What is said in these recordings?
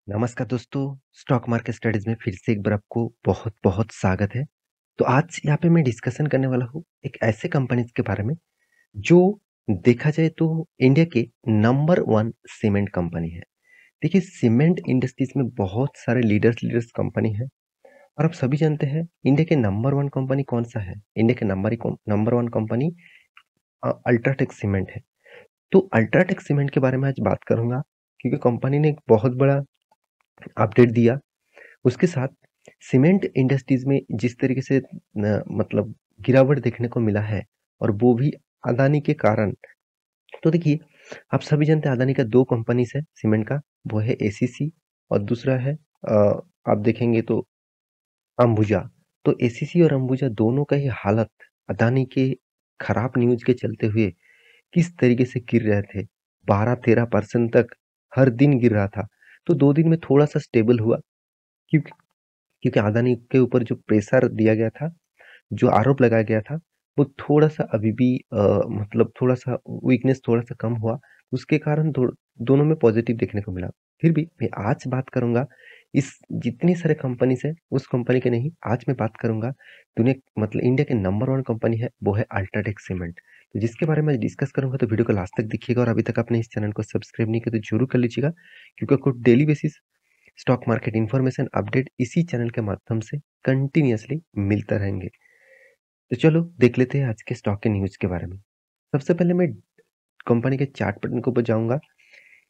नमस्कार दोस्तों, stock market studies में फिर से एक बार आपको बहुत-बहुत स्वागत है। तो आज यहाँ पे मैं डिस्कशन करने वाला हूँ एक ऐसे कंपनीज के बारे में जो देखा जाए तो इंडिया के नंबर 1 सीमेंट कंपनी है। देखिए सीमेंट इंडस्ट्रीज में बहुत सारे लीडर्स कंपनी है और आप सभी जानते हैं इंडिया के नंबर 1 कंपनी कौन-सा है? इंडिया के नंबर 1 कंपनी अल्ट्राटेक सीमेंट है। तो अल्ट्राटेक सीमेंट के बारे में आज बात करूँगा क्योंकि कंपनी ने एक बहुत बड़ा अपडेट दिया। उसके साथ सीमेंट इंडस्ट्रीज में जिस तरीके से मतलब गिरावट देखने को मिला है और वो भी अदानी के कारण। तो देखिए आप सभी जानते हैं अदानी का दो कंपनीज है सीमेंट का, वो है एसीसी और दूसरा है आप देखेंगे तो अंबुजा। तो एसीसी और अंबुजा दोनों का ही हालत अदानी के खराब न्यूज के चलते हुए किस तरीके से गिर रहे थे, 12-13% तक हर दिन गिर रहा था। तो 2 दिन में थोड़ा-सा स्टेबल हुआ क्योंकि क्योंकि अदानी के ऊपर जो प्रेशर दिया गया था, जो आरोप लगाया गया था, वो थोड़ा-सा अभी भी मतलब थोड़ा-सा वीकनेस थोड़ा-सा कम हुआ। उसके कारण दोनों में पॉजिटिव देखने को मिला। फिर भी मैं आज बात करूँगा इस जितनी सारे कंपनीज़ हैं, उस कंपनी के नहीं, आज मैं बात करूँगा दुनिया मतलब इंडिया के नंबर 1 कंपनी है, वो है अल्ट्राटेक सीमेंट। तो जिसके बारे में डिस्कस करूँगा तो वीडियो को लास्ट तक देखिएगा और अभी तक आपने इस चैनल को सब्सक्राइब नहीं किया तो ज़रूर कर लीजिएगा क्योंकि आपको daily basis stock market information update इसी चैनल के माध्यम से कंटिन्यूअसली मिलता रहेंगे। तो चलो देख लेते हैं आज के स्टॉक के न्यूज़ के बारे में। सबसे पहले मैं कंपनी के चार्ट पैटर्न के ऊपर जाऊँगा।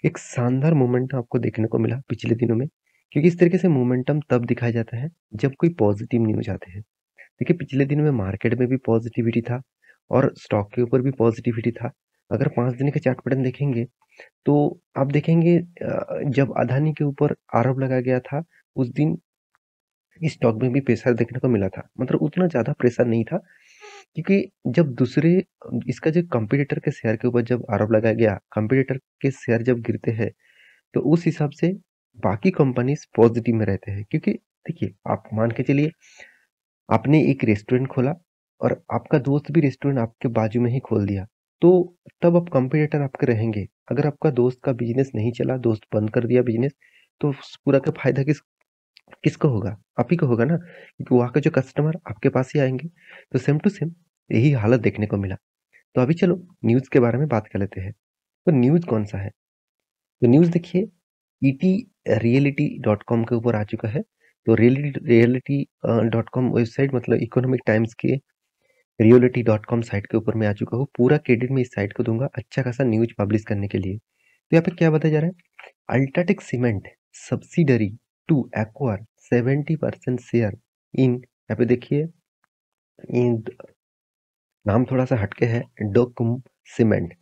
एक शानदार मोमेंटम आपको देखने को मिला पिछले दिनों में, क्योंकि इस तरीके से मोमेंटम तब दिखाया जाता है जब कोई पॉजिटिव न्यूज़ आते हैं। देखिए पिछले दिनों में मार्केट में भी पॉजिटिविटी था और स्टॉक के ऊपर भी पॉजिटिविटी था। अगर 5 दिन के चार्ट पैटर्न देखेंगे तो आप देखेंगे जब अदानी के ऊपर आरोप लगाया गया था, उस दिन इस स्टॉक में भी प्रेशर देखने को मिला था। मतलब उतना ज़्यादा प्रेशर नहीं था क्योंकि जब दूसरे इसका जो कॉम्पिटिटर के शेयर के ऊपर जब आरोप लगाया गया, कॉम्पिटिटर के शेयर जब गिरते हैं, तो उस हिसाब से बाकी कंपनीज़ पॉज़िटिव में रहते हैं। क्योंकि देखिए, आप मान के चलिए आपने एक रेस्टोरेंट खोला और आपका दोस्त भी रेस्टोरेंट आपके बाजू में ही खोल दिया, तो तब आप कॉम्पिटिटर आपके रहेंगे। अगर आपका दोस्त का बिज़नेस नहीं चला, दोस्त बंद कर दिया बिज़नेस, तो उस पूरा का फ़ायदा किसको होगा? आप ही को होगा ना, क्योंकि वहाँ के जो कस्टमर आपके पास ही आएँगे। तो सेम टू सेम यही हालत देखने को मिला। तो अभी चलो न्यूज़ के बारे में बात कर लेते हैं। तो न्यूज़ कौन-सा है? तो न्यूज़ देखिए ईटी रियलिटी डॉट कॉम के ऊपर आ चुका है। तो रियलिटी डॉट कॉम वेबसाइट मतलब इकोनॉमिक टाइम्स के रियलिटी डॉट कॉम साइट के ऊपर मैं आ चुका हूँ। पूरा क्रेडिट मैं इस साइट को दूँगा अच्छा खासा न्यूज़ पब्लिश करने के लिए। तो यहाँ पे क्या बताया जा रहा है? UltraTech cement subsidiary to acquire 70% share in यहाँ पे देखिए इन नाम थोड़ा-सा हटके है डोकुम सीमेंट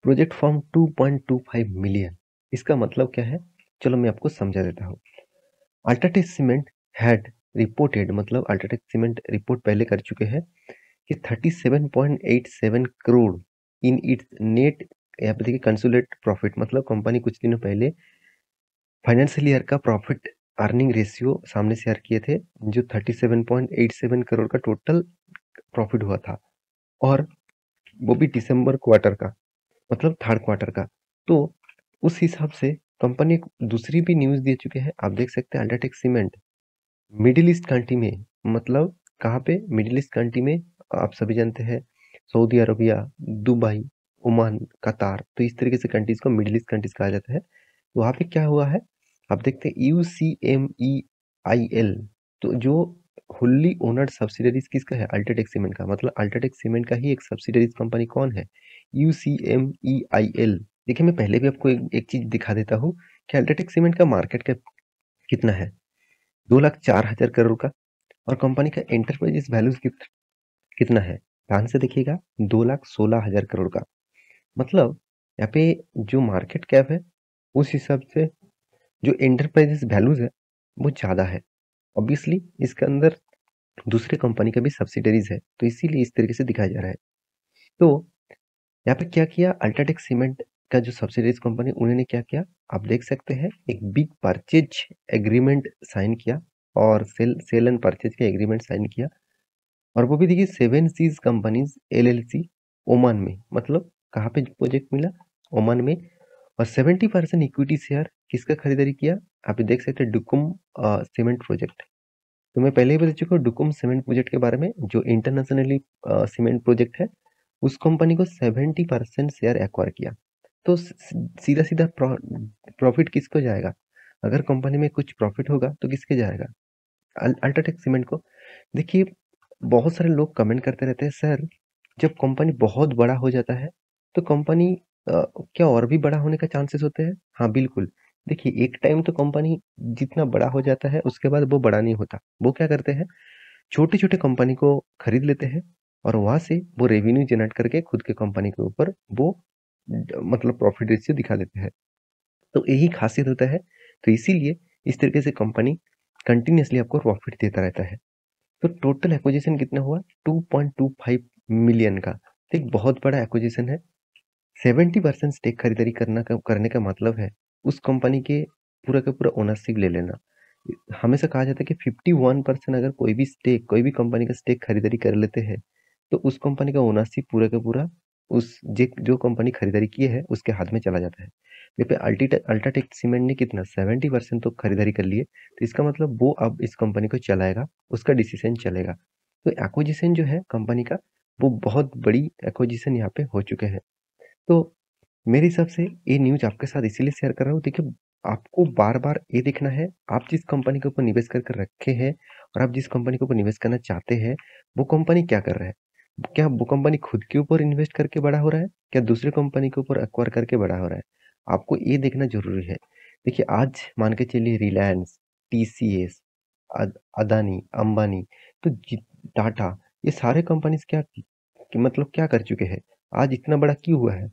प्रोजेक्ट फॉर्म 2.25 मिलियन। इसका मतलब क्या है? चलो मैं आपको समझा देता हूँ। अल्ट्राटेक सीमेंट हैड रिपोर्टेड मतलब अल्ट्राटेक सीमेंट रिपोर्ट पहले कर चुके हैं कि 37.87 करोड़ इन इट्स नेट यहाँ पे देखिए कंसोलिडेटेड प्रॉफिट मतलब कंपनी कुछ दिनों पहले फाइनेंशियल ईयर का प्रॉफिट अर्निंग रेशियो सामने शेयर किए थे जो 37.87 करोड़ का टोटल प्रॉफिट हुआ था और वो भी दिसंबर क्वार्टर का मतलब थर्ड क्वार्टर का। तो उस हिसाब से कंपनी एक दूसरी भी न्यूज़ दे चुके हैं। आप देख सकते हैं UltraTech cement middle east country में मतलब कहाँ पे मिडिल ईस्ट कंट्री में आप सभी जानते हैं सऊदी अरबिया, दुबई, ओमान, कतार तो इस तरीके से कंट्रीज को मिडिल ईस्ट कंट्रीज कहा जाता है। वहाँ पे क्या हुआ है आप देखते हैं यूसीएमईआईएल तो जो फुल्ली ओनर्ड सब्सिडरीज किसका है अल्ट्राटेक सीमेंट का मतलब अल्ट्राटेक सीमेंट का ही एक सब्सिडरीज कंपनी कौन है यूसीएमईआईएल। देखिए मैं पहले भी आपको एक चीज दिखा देता हूँ कि अल्ट्राटेक सीमेंट का मार्केट कैप कितना है 2,04,000 करोड़ का और कंपनी का एंटरप्राइजेस वैल्यू कितना है ध्यान से देखिएगा 2,16,000 करोड़ का। मतलब यहाँ पे जो मार्केट कैप है उस हिसाब से जो एंटरप्राइजेस वैल्यूज है वो ज़्यादा है। ऑब्वियसली इसके अंदर दूसरे कंपनी का भी सब्सिडरीज है तो इसीलिए इस तरीके से दिखाया जा रहा है। तो यहाँ पे क्या किया अल्ट्राटेक सीमेंट का जो सब्सिडरीज कंपनी उन्होंने क्या किया आप देख सकते हैं एक बिग परचेज एग्रीमेंट साइन किया और सेल एंड परचेज का एग्रीमेंट साइन किया और वो भी देखिए 7 सीज कंपनीज एलएलसी ओमान में मतलब कहाँ पे प्रोजेक्ट मिला ओमान में और 70% इक्विटी शेयर किसका खरीदारी किया? आप ये देख सकते हैं डुकुम सीमेंट प्रोजेक्ट। तो मैं पहले ही बता चुका हूँ डुकुम सीमेंट प्रोजेक्ट के बारे में, जो इंटरनेशनली सीमेंट प्रोजेक्ट है, उस कंपनी को 70% शेयर एक्वायर किया। तो सीधा-सीधा प्रॉफिट किसको जाएगा? अगर कंपनी में कुछ प्रॉफिट होगा तो किसके जाएगा? अल्ट्राटेक सीमेंट को। देखिए, बहुत सारे लोग कमेंट करते रहते हैं, सर जब कंपनी बहुत बड़ा हो जाता है तो कंपनी क्या और भी बड़ा होने का चांसेस होते हैं? हाँ, बिल्कुल। देखिए, एक टाइम तो कंपनी जितना बड़ा हो जाता है उसके बाद वो बड़ा नहीं होता। वो क्या करते हैं, छोटे-छोटे कंपनी को खरीद लेते हैं और वहाँ से वो रेवेन्यू जनरेट करके खुद के कंपनी के ऊपर वो मतलब प्रॉफिट रेशियो दिखा देते हैं। तो यही खासियत होता है। तो इसीलिए इस तरीके से कंपनी कंटिन्यूअसली आपको प्रॉफिट देता रहता है। तो टोटल एक्विजिशन कितना हुआ? 2.25 मिलियन का। तो एक बहुत बड़ा एक्विजिशन है। 70% स्टेक खरीदारी करने का मतलब है उस कंपनी के पूरा का पूरा ओनरशिप ले लेना। हमेशा कहा जाता है कि 51% अगर कोई भी कंपनी का स्टेक खरीदारी कर लेते हैं, तो उस कंपनी का ओनरशिप पूरा का पूरा उस जे जो कंपनी खरीदारी की है, उसके हाथ में चला जाता है। यहाँ पे अल्ट्राटेक सीमेंट ने कितना 70% तो खरीदारी कर ली है, तो इसका मतलब वो अब इस कंपनी को चलाएगा, उसका डिसीजन चलेगा। तो एक्विजिशन जो है कंपनी का, वो बहुत बड़ी एक्विजिशन यहाँ पे हो चुके हैं। तो मेरे हिसाब से ये न्यूज़ आपके साथ इसीलिए शेयर कर रहा हूँ, देखिए आपको बार-बार ये देखना है, आप जिस कंपनी के ऊपर निवेश कर कर रखे हैं और आप जिस कंपनी के ऊपर निवेश करना चाहते हैं, वो कंपनी क्या कर रहा है? क्या वो कंपनी खुद के ऊपर इन्वेस्ट करके बड़ा हो रहा है? क्या दूसरे कंपनी के ऊपर एक्वायर करके बड़ा हो रहा है? आपको ये देखना ज़रूरी है। देखिए आज मान के चलिए रिलायंस, टीसीएस, अदानी, अंबानी, तो टाटा, ये सारे कंपनीज़ क्या कि मतलब क्या कर चुके हैं? आज इतना बड़ा क्यों हुआ है?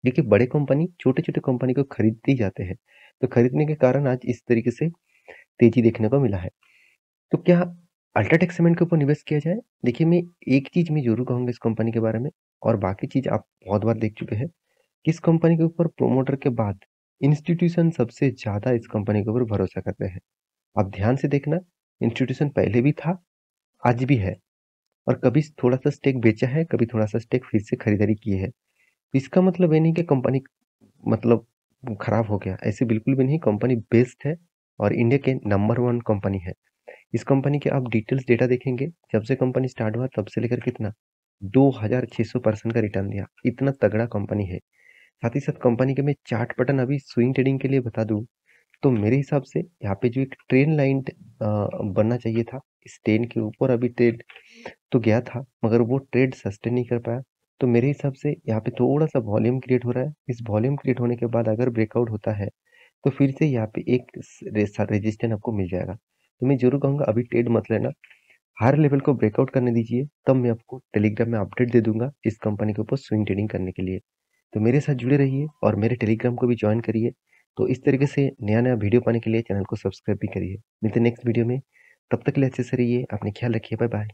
देखिए बड़े कंपनी छोटे-छोटे कंपनी को खरीदते ही जाते हैं। तो खरीदने के कारण आज इस तरीके से तेज़ी देखने को मिला है। तो क्या अल्ट्राटेक सीमेंट के ऊपर निवेश किया जाए? देखिए मैं एक चीज़ मैं ज़रूर कहूँगा इस कंपनी के बारे में, और बाकी चीज़ आप बहुत बार देख चुके हैं कि इस कंपनी के ऊपर प्रोमोटर के बाद इंस्टीट्यूशन सबसे ज़्यादा इस कंपनी के ऊपर भरोसा करते हैं। आप ध्यान से देखना, इंस्टीट्यूशन पहले भी था, आज भी है, और कभी थोड़ा-सा स्टेक बेचा है, कभी थोड़ा-सा स्टेक फिर से खरीदारी की है। इसका मतलब ये नहीं कि कंपनी मतलब खराब हो गया, ऐसे बिल्कुल भी नहीं। कंपनी बेस्ट है और इंडिया के नंबर 1 कंपनी है। इस कंपनी के आप डिटेल्स डेटा देखेंगे, जब से कंपनी स्टार्ट हुआ तब से लेकर कितना 2600% का रिटर्न दिया, इतना तगड़ा कंपनी है। साथ ही साथ कंपनी के मैं चार्ट पैटर्न अभी स्विंग ट्रेडिंग के लिए बता दूँ, तो मेरे हिसाब से यहाँ पे जो एक ट्रेन लाइन बनना चाहिए था, इस ट्रेन के ऊपर अभी ट्रेड तो गया था, मगर वो ट्रेड सस्टेन नहीं कर पाया। तो मेरे हिसाब से यहाँ पे थोड़ा-सा वॉल्यूम क्रिएट हो रहा है। इस वॉल्यूम क्रिएट होने के बाद अगर ब्रेकआउट होता है, तो फिर से यहाँ पे एक रेजिस्टेंस आपको मिल जाएगा। तो मैं ज़रूर कहूँगा अभी ट्रेड मत लेना, हायर लेवल को ब्रेकआउट करने दीजिए, तब मैं आपको टेलीग्राम में अपडेट दे दूँगा इस कंपनी के ऊपर स्विंग ट्रेडिंग करने के लिए। तो मेरे साथ जुड़े रहिए और मेरे टेलीग्राम को भी जॉइन करिए। तो इस तरीके से नया-नया वीडियो पाने के लिए चैनल को सब्सक्राइब भी करिए। मिलते हैं नेक्स्ट वीडियो में, तब तक के लिए अच्छे से रहिए, अपना ख्याल रखिए, बाय बाय।